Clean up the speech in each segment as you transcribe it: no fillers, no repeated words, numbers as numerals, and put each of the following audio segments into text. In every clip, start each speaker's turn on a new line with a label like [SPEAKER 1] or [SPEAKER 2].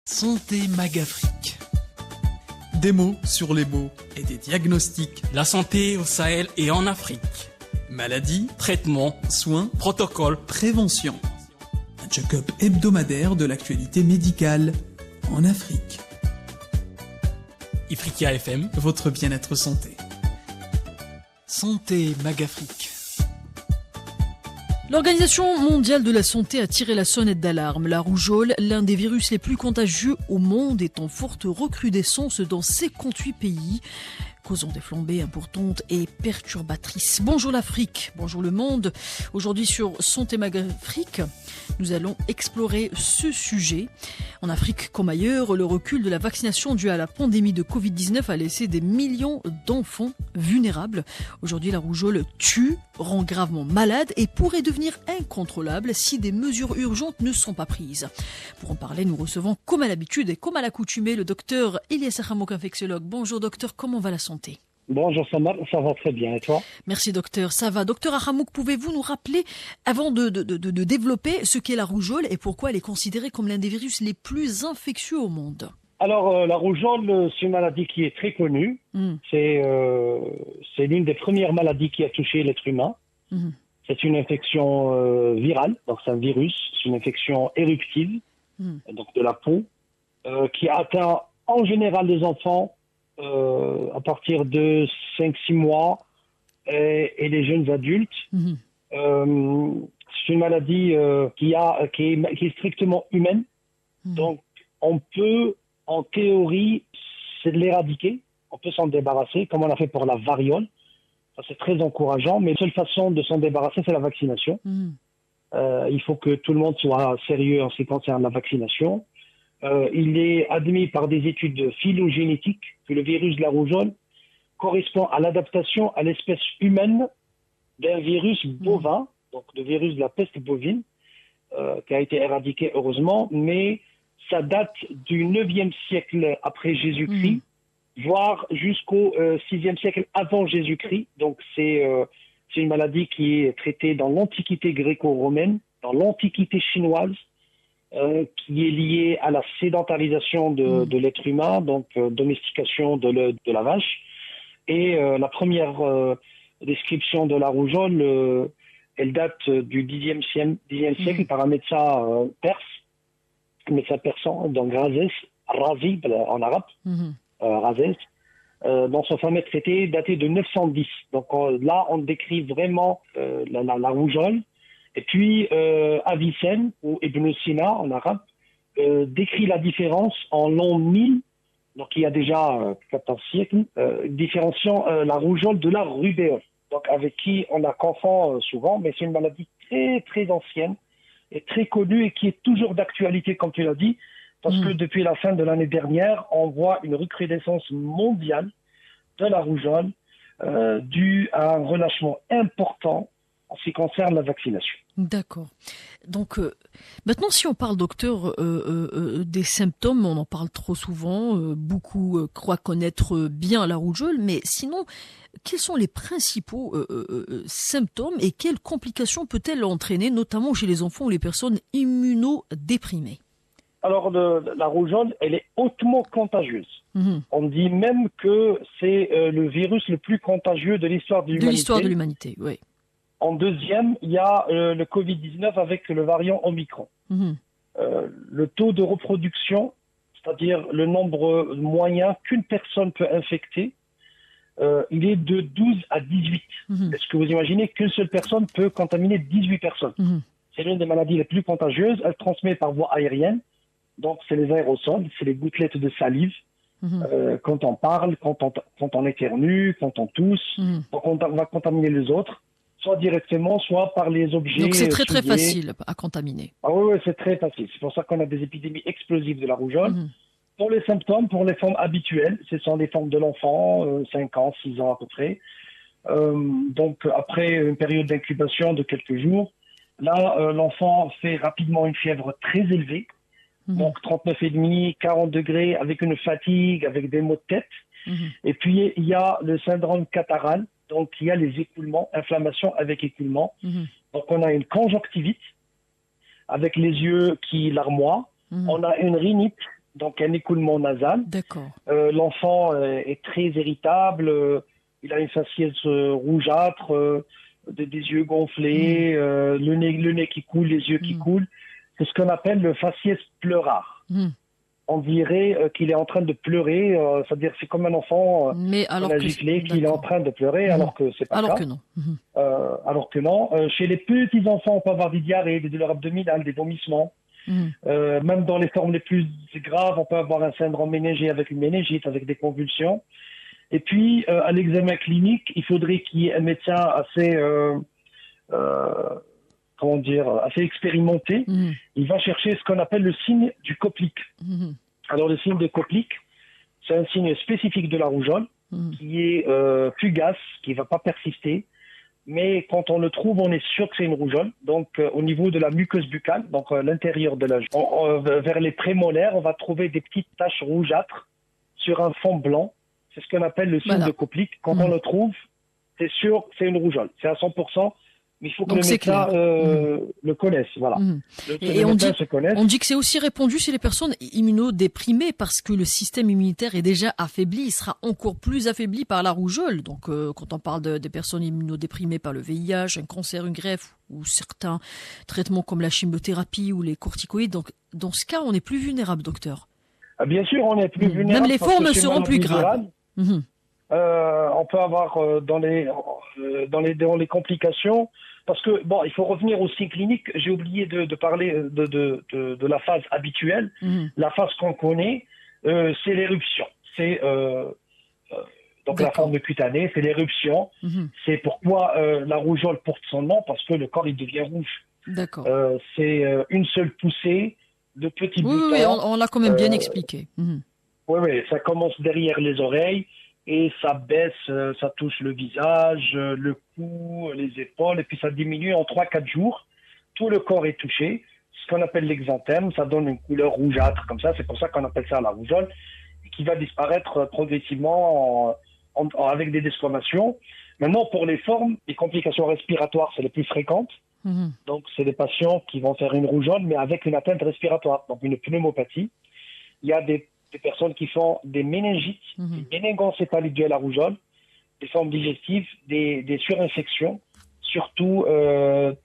[SPEAKER 1] Santé Magafrique. Des mots sur les mots et des diagnostics.
[SPEAKER 2] La santé au Sahel et en Afrique.
[SPEAKER 1] Maladies,
[SPEAKER 2] Traitements,
[SPEAKER 1] soins,
[SPEAKER 2] protocoles,
[SPEAKER 1] prévention. Un check-up hebdomadaire de l'actualité médicale en Afrique.
[SPEAKER 2] Ifriqiya FM,
[SPEAKER 1] Votre bien-être santé. Santé Magafrique.
[SPEAKER 3] L'Organisation mondiale de la santé a tiré la sonnette d'alarme. La rougeole, l'un des virus les plus contagieux au monde, est en forte recrudescence dans 58 pays, causant des flambées importantes et perturbatrices. Bonjour l'Afrique, bonjour le monde. Aujourd'hui sur Santé Magafrique, nous allons explorer ce sujet. En Afrique comme ailleurs, le recul de la vaccination due à la pandémie de Covid-19 a laissé des millions d'enfants vulnérables. Aujourd'hui, la rougeole tue, rend gravement malade et pourrait devenir incontrôlable si des mesures urgentes ne sont pas prises. Pour en parler, nous recevons comme à l'habitude et comme à l'accoutumée le docteur Ilyes Ahamouk, infectiologue. Bonjour docteur, comment va la santé ?
[SPEAKER 4] Bonjour Samar, ça va très bien et toi ?
[SPEAKER 3] Merci docteur, ça va. Docteur Ahamouk, pouvez-vous nous rappeler, avant de développer, ce qu'est la rougeole et pourquoi elle est considérée comme l'un des virus les plus infectieux au monde ?
[SPEAKER 4] Alors la rougeole, c'est une maladie qui est très connue. C'est l'une des premières maladies qui a touché l'être humain. C'est une infection virale, donc c'est un virus, c'est une infection éruptive, donc de la peau, qui atteint en général les enfants à partir de 5-6 mois et les jeunes adultes. C'est une maladie qui est strictement humaine. Donc, on peut, en théorie, l'éradiquer. On peut s'en débarrasser, comme on a fait pour la variole. Ça, c'est très encourageant. Mais la seule façon de s'en débarrasser, c'est la vaccination. Il faut que tout le monde soit sérieux en ce qui concerne la vaccination. Il est admis par des études phylogénétiques que le virus de la rougeole correspond à l'adaptation à l'espèce humaine d'un virus bovin, donc le virus de la peste bovine, qui a été éradiqué heureusement, mais ça date du 9e siècle après Jésus-Christ, voire jusqu'au 6e siècle avant Jésus-Christ. Donc c'est une maladie qui est traitée dans l'Antiquité gréco-romaine, dans l'Antiquité chinoise, qui est liée à la sédentarisation de l'être humain, donc domestication de la vache. Et la première description de la rougeole, elle date du 10e siècle par un médecin persan, donc Rhazès en arabe, Rhazès, dans son fameux traité daté de 910. Donc là, on décrit vraiment la rougeole. Et puis, Avicenne, ou Ibn Sina en arabe, décrit la différence en l'an 1000, donc il y a déjà 14 siècles, différenciant la rougeole de la rubéole, donc avec qui on la confond souvent, mais c'est une maladie très très ancienne et très connue et qui est toujours d'actualité, comme tu l'as dit, parce que depuis la fin de l'année dernière, on voit une recrudescence mondiale de la rougeole due à un relâchement important en ce qui concerne la vaccination.
[SPEAKER 3] D'accord. Donc, maintenant, si on parle, docteur, des symptômes, on en parle trop souvent, beaucoup croient connaître bien la rougeole, mais sinon, quels sont les principaux symptômes et quelles complications peut-elle entraîner, notamment chez les enfants ou les personnes immunodéprimées ?
[SPEAKER 4] Alors, la rougeole, elle est hautement contagieuse. On dit même que c'est le virus le plus contagieux de l'histoire de l'humanité.
[SPEAKER 3] De l'histoire de l'humanité, oui.
[SPEAKER 4] En deuxième, il y a le Covid-19 avec le variant Omicron. Le taux de reproduction, c'est-à-dire le nombre moyen qu'une personne peut infecter, il est de 12 à 18. Est-ce que vous imaginez qu'une seule personne peut contaminer 18 personnes ? C'est l'une des maladies les plus contagieuses. Elle transmet par voie aérienne. Donc, c'est les aérosols, c'est les gouttelettes de salive. Quand on parle, quand on éternue, quand on tousse, donc on va contaminer les autres, soit directement, soit par les objets.
[SPEAKER 3] Donc c'est très facile à contaminer.
[SPEAKER 4] Ah oui, c'est très facile. C'est pour ça qu'on a des épidémies explosives de la rougeole. Pour les symptômes, pour les formes habituelles, ce sont des formes de l'enfant, 5 ans, 6 ans à peu près. Donc après une période d'incubation de quelques jours, là, l'enfant fait rapidement une fièvre très élevée, donc 39,5, 40 degrés, avec une fatigue, avec des maux de tête. Et puis il y a le syndrome cataral. Donc, il y a les écoulements, inflammation avec écoulement. Donc, on a une conjonctivite avec les yeux qui larmoient. On a une rhinite donc un écoulement nasal.
[SPEAKER 3] D'accord.
[SPEAKER 4] L'enfant est très irritable, il a une faciès rougeâtre, des yeux gonflés, le nez qui coule, les yeux qui coulent. C'est ce qu'on appelle le faciès pleurard. On dirait qu'il est en train de pleurer, c'est-à-dire c'est comme un enfant qu'on a giflé, qu'il est en train de pleurer, alors que c'est pas
[SPEAKER 3] alors
[SPEAKER 4] ça.
[SPEAKER 3] que non.
[SPEAKER 4] Alors que non. Chez les petits enfants, on peut avoir des diarrhées, des douleurs abdominales, des vomissements. Même dans les formes les plus graves, on peut avoir un syndrome méningé avec une méningite, avec des convulsions. Et puis, à l'examen clinique, il faudrait qu'il y ait un médecin assez assez expérimenté. Il va chercher ce qu'on appelle le signe du Koplik. Alors, le signe de Koplik, c'est un signe spécifique de la rougeole qui est fugace, qui ne va pas persister. Mais quand on le trouve, on est sûr que c'est une rougeole. Donc, au niveau de la muqueuse buccale, donc l'intérieur de la vers les prémolaires, on va trouver des petites taches rougeâtres sur un fond blanc. C'est ce qu'on appelle le signe de Koplik. Quand on le trouve, c'est sûr, c'est une rougeole. C'est à 100%. Mais il faut que le médecin le connaisse. Voilà.
[SPEAKER 3] Et on dit que c'est aussi répandu chez les personnes immunodéprimées parce que le système immunitaire est déjà affaibli. Il sera encore plus affaibli par la rougeole. Donc, quand on parle des personnes immunodéprimées par le VIH, un cancer, une greffe ou certains traitements comme la chimiothérapie ou les corticoïdes, donc dans ce cas, on est plus vulnérable, docteur.
[SPEAKER 4] Ah, bien sûr, on est plus vulnérable.
[SPEAKER 3] Même les formes seront plus graves.
[SPEAKER 4] On peut avoir dans les complications, parce que il faut revenir au signe clinique. J'ai oublié de parler de la phase habituelle. La phase qu'on connaît, c'est l'éruption. C'est donc la forme cutanée, c'est l'éruption. C'est pourquoi la rougeole porte son nom, parce que le corps il devient rouge.
[SPEAKER 3] D'accord.
[SPEAKER 4] C'est une seule poussée de petits boutons.
[SPEAKER 3] Oui, on l'a quand même bien expliqué.
[SPEAKER 4] Oui, ça commence derrière les oreilles. Et ça baisse, ça touche le visage, le cou, les épaules, et puis ça diminue en 3-4 jours. Tout le corps est touché, ce qu'on appelle l'exanthème, ça donne une couleur rougeâtre comme ça, c'est pour ça qu'on appelle ça la rougeole, qui va disparaître progressivement avec des desquamations. Maintenant, pour les formes, les complications respiratoires, c'est les plus fréquentes. Donc, c'est des patients qui vont faire une rougeole, mais avec une atteinte respiratoire, donc une pneumopathie. Il y a des personnes qui font des méningites, des méningoencéphalites dues à la rougeole, des formes digestives, des surinfections, surtout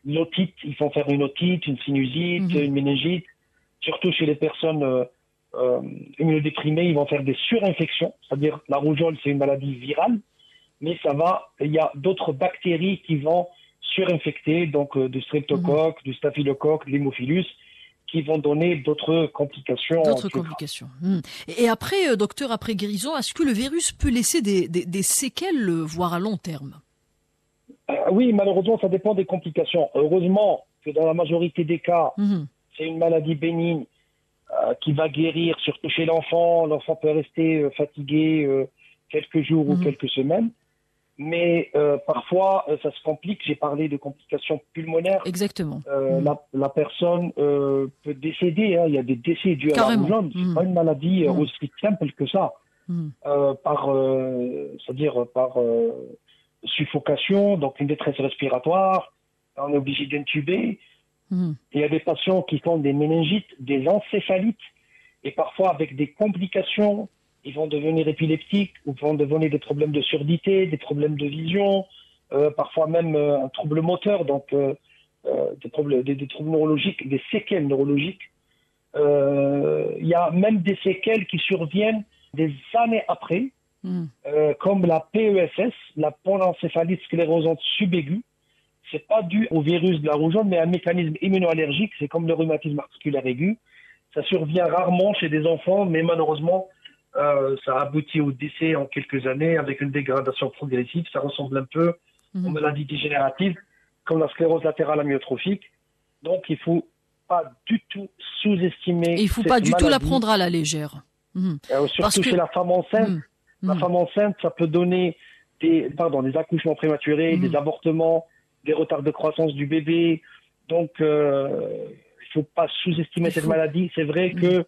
[SPEAKER 4] l'otite. Ils font faire une otite, une sinusite, une méningite. Surtout chez les personnes immunodéprimées, ils vont faire des surinfections. C'est-à-dire la rougeole, c'est une maladie virale, mais il y a d'autres bactéries qui vont surinfecter, donc du streptocoque, du staphylocoque, de l'hémophilus, qui vont donner d'autres complications.
[SPEAKER 3] Et après, docteur, après guérison, est-ce que le virus peut laisser des séquelles, voire à long terme?
[SPEAKER 4] Oui, malheureusement, ça dépend des complications. Heureusement que dans la majorité des cas, c'est une maladie bénigne qui va guérir, surtout chez l'enfant. L'enfant peut rester fatigué quelques jours ou quelques semaines. Mais parfois, ça se complique. J'ai parlé de complications pulmonaires.
[SPEAKER 3] Exactement.
[SPEAKER 4] La personne peut décéder. Il y a des décès dus à la rougeole. C'est pas une maladie aussi simple que ça. C'est-à-dire par suffocation, donc une détresse respiratoire. On est obligé d'intuber. Il y a des patients qui font des méningites, des encéphalites, et parfois avec des complications. Ils vont devenir épileptiques ou vont devenir des problèmes de surdité, des problèmes de vision, parfois même un trouble moteur, donc des troubles neurologiques, des séquelles neurologiques. Il y a même des séquelles qui surviennent des années après, comme la PESS, la ponencéphalite sclérosante subaiguë. C'est pas dû au virus de la rougeole, mais à un mécanisme immunoallergique. C'est comme le rhumatisme articulaire aigu. Ça survient rarement chez des enfants, mais malheureusement, ça aboutit au décès en quelques années avec une dégradation progressive. Ça ressemble un peu aux maladies dégénératives comme la sclérose latérale amyotrophique. Donc, il ne faut pas du tout sous-estimer.
[SPEAKER 3] Il ne faut pas du tout la prendre à la légère.
[SPEAKER 4] Surtout chez la femme enceinte. La femme enceinte, ça peut donner des accouchements prématurés, des avortements, des retards de croissance du bébé. Donc, il ne faut pas sous-estimer cette maladie. C'est vrai que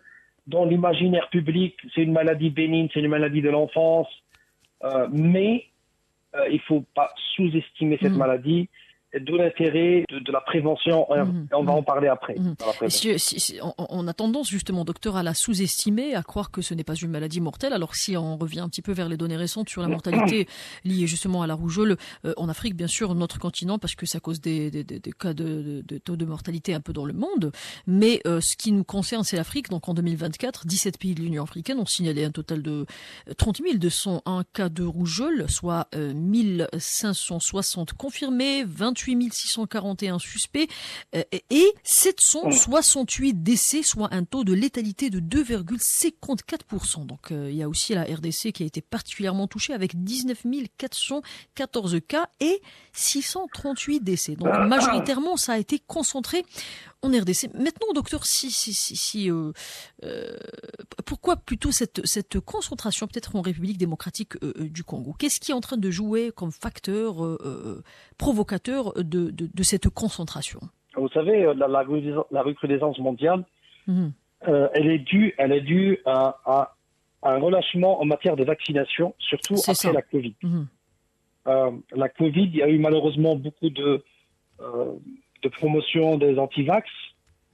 [SPEAKER 4] dans l'imaginaire public, c'est une maladie bénigne, c'est une maladie de l'enfance, mais il ne faut pas sous-estimer cette maladie. et d'où l'intérêt de la prévention. On va en parler après.
[SPEAKER 3] On a tendance justement, docteur, à la sous-estimer, à croire que ce n'est pas une maladie mortelle. Alors si on revient un petit peu vers les données récentes sur la mortalité liée justement à la rougeole en Afrique, bien sûr, notre continent, parce que ça cause des cas de taux de mortalité un peu dans le monde. Mais ce qui nous concerne, c'est l'Afrique. Donc en 2024, 17 pays de l'Union africaine ont signalé un total de 30 201 cas de rougeole, soit 1560 confirmés, 28 641 suspects et 768 décès, soit un taux de létalité de 2,54%. Donc il y a aussi la RDC qui a été particulièrement touchée avec 19 414 cas et 638 décès. Donc majoritairement, ça a été concentré en RDC. Maintenant, docteur, pourquoi plutôt cette concentration peut-être en République démocratique du Congo? Qu'est-ce qui est en train de jouer comme facteur provocateur de cette concentration?
[SPEAKER 4] Vous savez, la recrudescence mondiale, elle est due à un relâchement en matière de vaccination, surtout après la Covid. La Covid, il y a eu malheureusement beaucoup de promotion des anti-vax,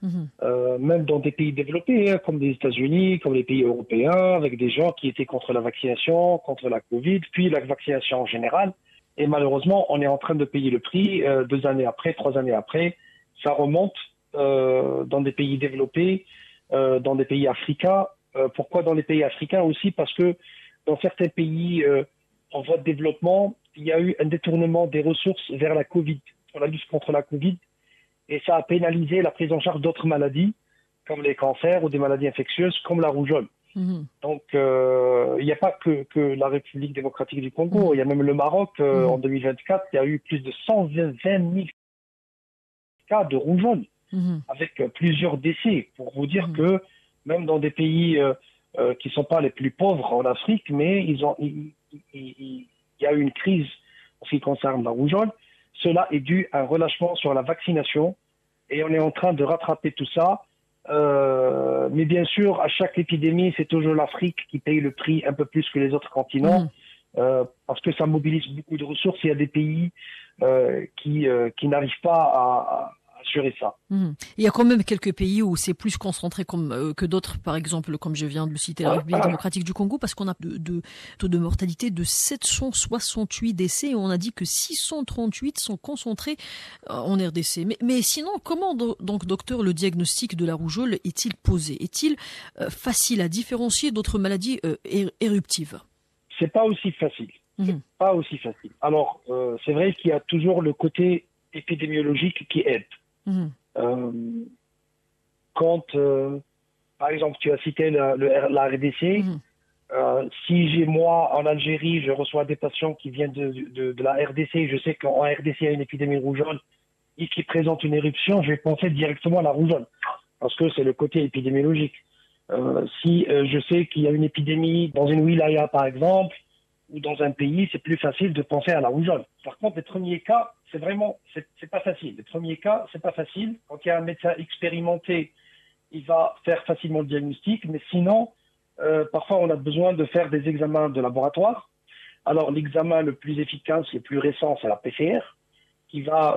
[SPEAKER 4] même dans des pays développés, comme les États-Unis, comme les pays européens, avec des gens qui étaient contre la vaccination, contre la Covid, puis la vaccination en général. Et malheureusement, on est en train de payer le prix 2 années après, 3 années après. Ça remonte dans des pays développés, dans des pays africains. Pourquoi dans les pays africains aussi? Parce que dans certains pays en voie de développement, il y a eu un détournement des ressources vers la Covid, pour la lutte contre la Covid. Et ça a pénalisé la prise en charge d'autres maladies, comme les cancers ou des maladies infectieuses, comme la rougeole. Donc, il n'y a pas que la République démocratique du Congo. Il y a même le Maroc, en 2024, il y a eu plus de 120 000 cas de rougeole, avec plusieurs décès. Pour vous dire que même dans des pays qui ne sont pas les plus pauvres en Afrique, mais il y a eu une crise en ce qui concerne la rougeole. Cela est dû à un relâchement sur la vaccination et on est en train de rattraper tout ça. Mais bien sûr, à chaque épidémie, c'est toujours l'Afrique qui paye le prix un peu plus que les autres continents parce que ça mobilise beaucoup de ressources. Il y a des pays qui n'arrivent pas à assurer ça.
[SPEAKER 3] Il y a quand même quelques pays où c'est plus concentré que d'autres, par exemple, comme je viens de le citer, la République démocratique du Congo, parce qu'on a de taux de mortalité de 768 décès et on a dit que 638 sont concentrés en RDC. Mais sinon, comment donc, docteur, le diagnostic de la rougeole est-il posé? Est-il facile à différencier d'autres maladies éruptives?
[SPEAKER 4] C'est pas aussi facile. Pas aussi facile. Alors, c'est vrai qu'il y a toujours le côté épidémiologique qui aide. Quand, par exemple, tu as cité la RDC, si moi, en Algérie, je reçois des patients qui viennent de la RDC, je sais qu'en RDC, il y a une épidémie de rougeole et qui présente une éruption, je vais penser directement à la rougeole, parce que c'est le côté épidémiologique. Si je sais qu'il y a une épidémie dans une wilaya, par exemple, ou dans un pays, c'est plus facile de penser à la rougeole. Par contre, les premiers cas, c'est pas facile. Les premiers cas, c'est pas facile. Quand il y a un médecin expérimenté, il va faire facilement le diagnostic, mais sinon, parfois, on a besoin de faire des examens de laboratoire. Alors, l'examen le plus efficace, le plus récent, c'est la PCR, qui va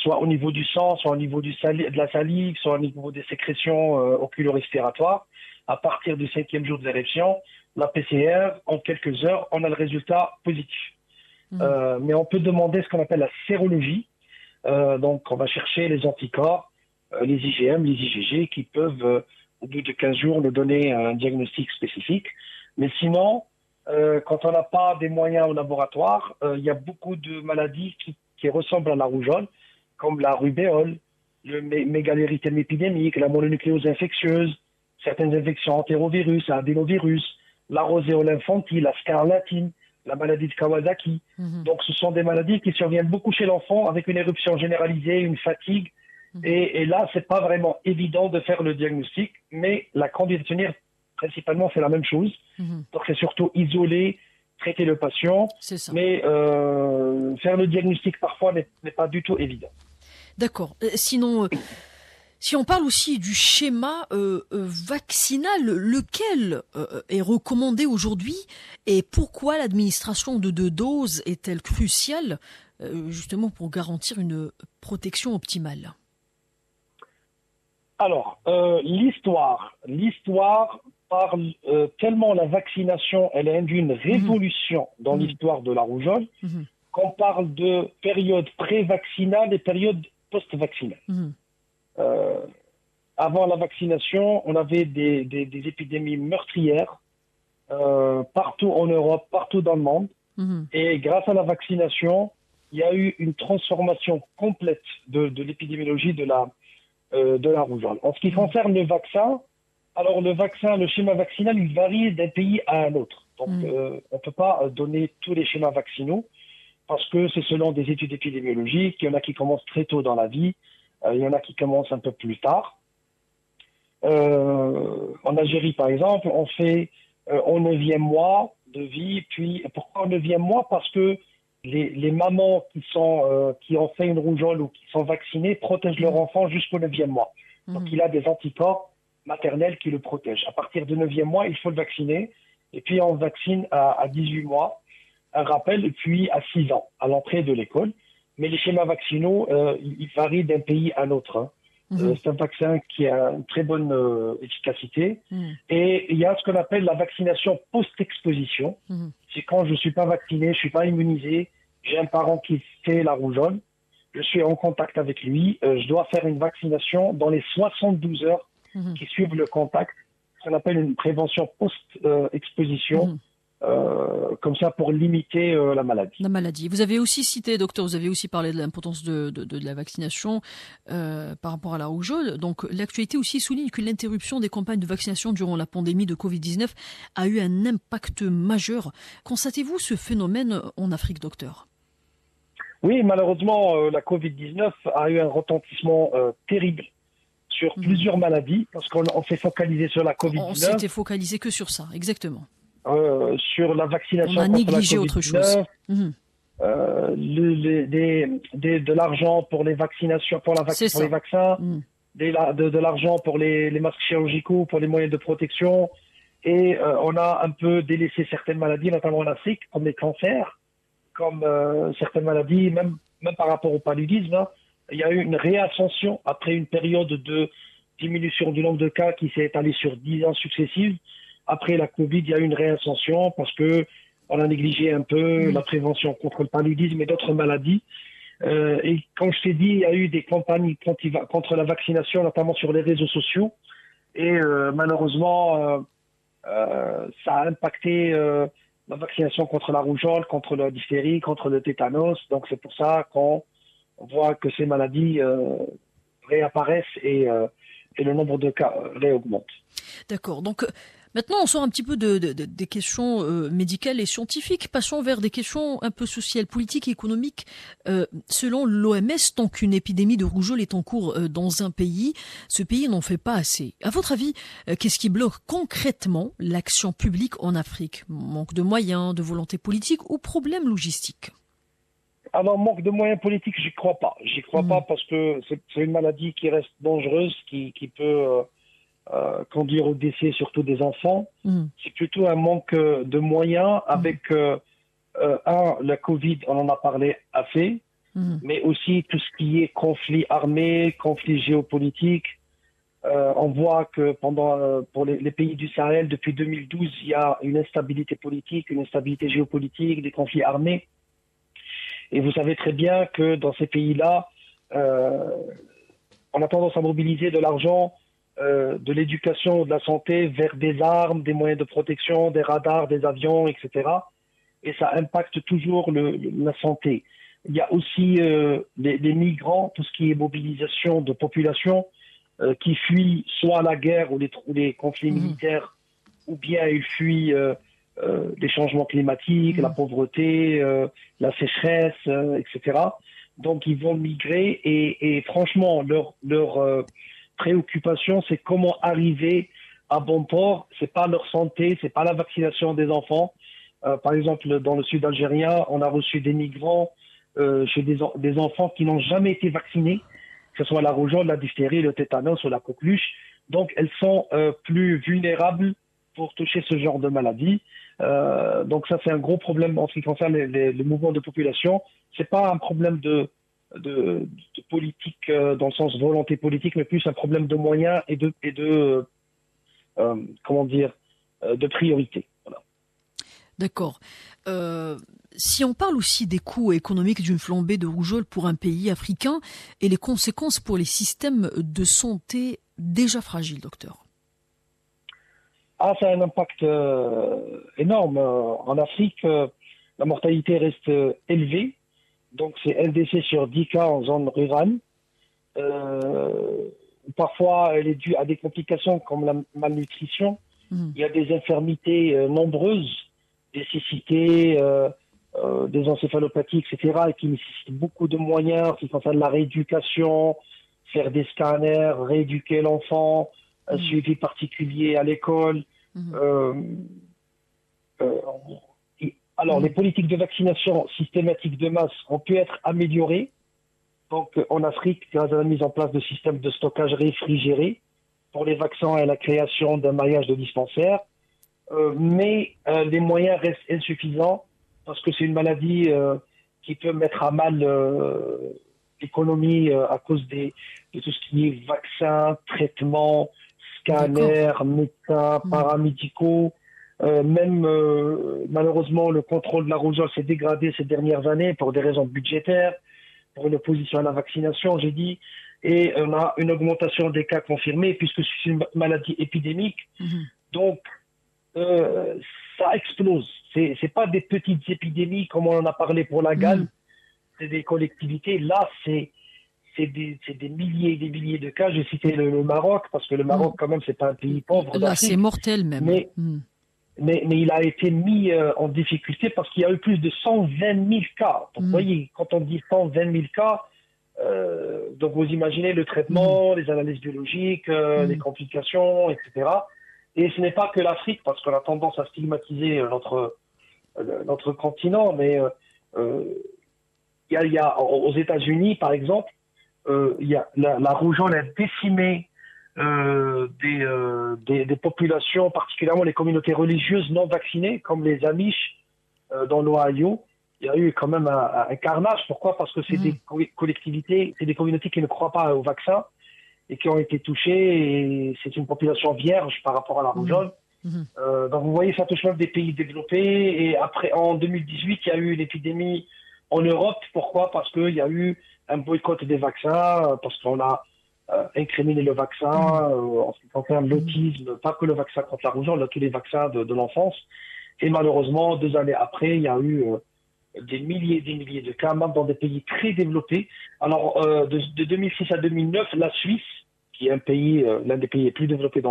[SPEAKER 4] soit au niveau du sang, soit au niveau de la salive, soit au niveau des sécrétions oculo-respiratoires. À partir du 5e jour de l'éruption, la PCR, en quelques heures, on a le résultat positif. Mais on peut demander ce qu'on appelle la sérologie. Donc, on va chercher les anticorps, les IgM, les IgG, qui peuvent, au bout de 15 jours, nous donner un diagnostic spécifique. Mais sinon, quand on n'a pas des moyens au laboratoire, il y a beaucoup de maladies qui ressemblent à la rougeole, comme la rubéole, le mégalérythème épidémique, la mononucléose infectieuse, certaines infections entérovirus, adénovirus, la roséole infantile, la scarlatine, la maladie de Kawasaki. Donc, ce sont des maladies qui surviennent beaucoup chez l'enfant avec une éruption généralisée, une fatigue. Et là, c'est pas vraiment évident de faire le diagnostic, mais la conduite à tenir, principalement, c'est la même chose. Donc, c'est surtout isoler, traiter le patient. Mais faire le diagnostic, parfois, n'est pas du tout évident.
[SPEAKER 3] D'accord. Sinon... Si on parle aussi du schéma vaccinal, lequel est recommandé aujourd'hui et pourquoi l'administration de 2 doses est-elle cruciale justement pour garantir une protection optimale?
[SPEAKER 4] Alors, l'histoire parle tellement la vaccination, elle a induit une révolution dans l'histoire de la rougeole, qu'on parle de période pré-vaccinale et période post-vaccinale. Avant la vaccination, on avait des épidémies meurtrières partout en Europe, partout dans le monde. Et grâce à la vaccination, il y a eu une transformation complète de l'épidémiologie de la rougeole. En ce qui concerne le vaccin, alors le schéma vaccinal, il varie d'un pays à un autre. Donc, on ne peut pas donner tous les schémas vaccinaux parce que c'est selon des études épidémiologiques. Il y en a qui commencent très tôt dans la vie, il y en a qui commencent un peu plus tard. En Algérie, par exemple, on fait au 9e mois de vie. Puis, pourquoi au 9e mois? Parce que les mamans qui ont fait une rougeole ou qui sont vaccinées protègent leur enfant jusqu'au 9e mois. Donc, il a des anticorps maternels qui le protègent. À partir du 9e mois, il faut le vacciner. Et puis, on vaccine à 18 mois, un rappel, et puis à 6 ans, à l'entrée de l'école. Mais les schémas vaccinaux, ils varient d'un pays à l'autre. C'est un vaccin qui a une très bonne efficacité. Et il y a ce qu'on appelle la vaccination post-exposition. C'est quand je ne suis pas vacciné, je ne suis pas immunisé, j'ai un parent qui fait la rougeole, je suis en contact avec lui, je dois faire une vaccination dans les 72 heures qui suivent le contact, ce qu'on appelle une prévention post-exposition. Comme ça pour limiter la maladie.
[SPEAKER 3] La maladie. Vous avez aussi cité, docteur, vous avez aussi parlé de l'importance de la vaccination par rapport à la rougeole. Donc l'actualité aussi souligne que l'interruption des campagnes de vaccination durant la pandémie de Covid-19 a eu un impact majeur. Constatez-vous ce phénomène en Afrique, docteur?
[SPEAKER 4] Oui, malheureusement, la Covid-19 a eu un retentissement terrible sur plusieurs maladies, parce qu'on s'est focalisé sur la Covid-19.
[SPEAKER 3] On s'était focalisé que sur ça, exactement.
[SPEAKER 4] Sur la vaccination
[SPEAKER 3] on a négligé autre chose.
[SPEAKER 4] De l'argent pour les vaccinations, pour les vaccins, de l'argent pour les masques chirurgicaux, pour les moyens de protection, et on a un peu délaissé certaines maladies, notamment en Afrique, comme les cancers, comme certaines maladies, même par rapport au paludisme. Il y a eu une réascension après une période de diminution du nombre de cas qui s'est étalée sur 10 ans successifs. Après la Covid, il y a eu une réascension parce que on a négligé un peu la prévention contre le paludisme et d'autres maladies. Et comme je t'ai dit, il y a eu des campagnes contre la vaccination, notamment sur les réseaux sociaux. Et malheureusement, ça a impacté la vaccination contre la rougeole, contre la diphtérie, contre le tétanos. Donc c'est pour ça qu'on voit que ces maladies réapparaissent et le nombre de cas réaugmente.
[SPEAKER 3] D'accord. Donc maintenant, on sort un petit peu des questions médicales et scientifiques. Passons vers des questions un peu sociales, politiques et économiques. Selon l'OMS, tant qu'une épidémie de rougeole est en cours dans un pays, ce pays n'en fait pas assez. À votre avis, qu'est-ce qui bloque concrètement l'action publique en Afrique? Manque de moyens, de volonté politique ou problème logistique?
[SPEAKER 4] Alors, manque de moyens politiques, j'y crois pas. J'y crois pas parce que c'est une maladie qui reste dangereuse, qui peut conduire au décès surtout des enfants. C'est plutôt un manque de moyens avec la Covid, on en a parlé assez, mais aussi tout ce qui est conflit armé, conflit géopolitique. On voit que pour les pays du Sahel, depuis 2012, il y a une instabilité politique, une instabilité géopolitique, des conflits armés. Et vous savez très bien que dans ces pays-là, on a tendance à mobiliser de l'argent, de l'éducation, de la santé vers des armes, des moyens de protection, des radars, des avions, etc. Et ça impacte toujours la santé. Il y a aussi les migrants, tout ce qui est mobilisation de population qui fuient soit la guerre ou les conflits militaires, ou bien ils fuient les changements climatiques, la pauvreté, la sécheresse, etc. Donc ils vont migrer et franchement leur préoccupation, c'est comment arriver à bon port. C'est pas leur santé, c'est pas la vaccination des enfants. Par exemple, dans le sud algérien, on a reçu des migrants chez des enfants qui n'ont jamais été vaccinés que ce soit la rougeole, la diphtérie, le tétanos ou la coqueluche. Donc, elles sont plus vulnérables pour toucher ce genre de maladie. Donc, ça, c'est un gros problème en ce qui concerne les mouvements de population. C'est pas un problème de politique dans le sens volonté politique, mais plus un problème de moyens et de priorité. Voilà.
[SPEAKER 3] D'accord. Si on parle aussi des coûts économiques d'une flambée de rougeole pour un pays africain et les conséquences pour les systèmes de santé déjà fragiles, docteur.
[SPEAKER 4] Ah, ça a un impact énorme. En Afrique, la mortalité reste élevée. Donc, c'est un décès sur 10 cas en zone rurale. Parfois, elle est due à des complications comme la malnutrition. Il y a des infirmités nombreuses, des cécités, des encéphalopathies, etc., et qui nécessitent beaucoup de moyens, qui concernent la rééducation, faire des scanners, rééduquer l'enfant, un suivi particulier à l'école. Alors, les politiques de vaccination systématique de masse ont pu être améliorées. Donc, en Afrique, grâce à la mise en place de systèmes de stockage réfrigérés pour les vaccins et la création d'un maillage de dispensaires. Mais les moyens restent insuffisants parce que c'est une maladie qui peut mettre à mal l'économie à cause de tout ce qui est vaccins, traitements, scanners, médecins, paramédicaux. Même malheureusement, le contrôle de la rougeole s'est dégradé ces dernières années pour des raisons budgétaires, pour une opposition à la vaccination, j'ai dit, et on a une augmentation des cas confirmés puisque c'est une maladie épidémique. Donc, ça explose. C'est pas des petites épidémies comme on en a parlé pour la gale, c'est des collectivités. Là, c'est des milliers et des milliers de cas. J'ai cité le Maroc parce que le Maroc, quand même, c'est pas un pays pauvre.
[SPEAKER 3] Là, c'est mortel même.
[SPEAKER 4] Mais il a été mis en difficulté parce qu'il y a eu plus de 120 000 cas. Donc, vous voyez, quand on dit 120 000 cas, donc vous imaginez le traitement, les analyses biologiques, les complications, etc. Et ce n'est pas que l'Afrique, parce qu'on a tendance à stigmatiser notre continent, mais il y a aux États-Unis, par exemple, il y a la rougeole a décimé des populations, particulièrement les communautés religieuses non vaccinées, comme les Amish dans l'Ohio. Il y a eu quand même un carnage. Pourquoi ? Parce que c'est des collectivités, c'est des communautés qui ne croient pas au vaccin et qui ont été touchées. Et c'est une population vierge par rapport à la rougeole. Donc vous voyez, ça touche même des pays développés. Et après, en 2018, il y a eu une épidémie en Europe. Pourquoi ? Parce qu'il y a eu un boycott des vaccins, parce qu'on a incriminer le vaccin en ce qui concerne l'autisme, pas que le vaccin contre la rougeole, tous les vaccins de l'enfance. Et malheureusement, 2 années après, il y a eu des milliers et des milliers de cas, même dans des pays très développés. Alors, de 2006 à 2009, la Suisse, qui est un pays, l'un des pays les plus développés dans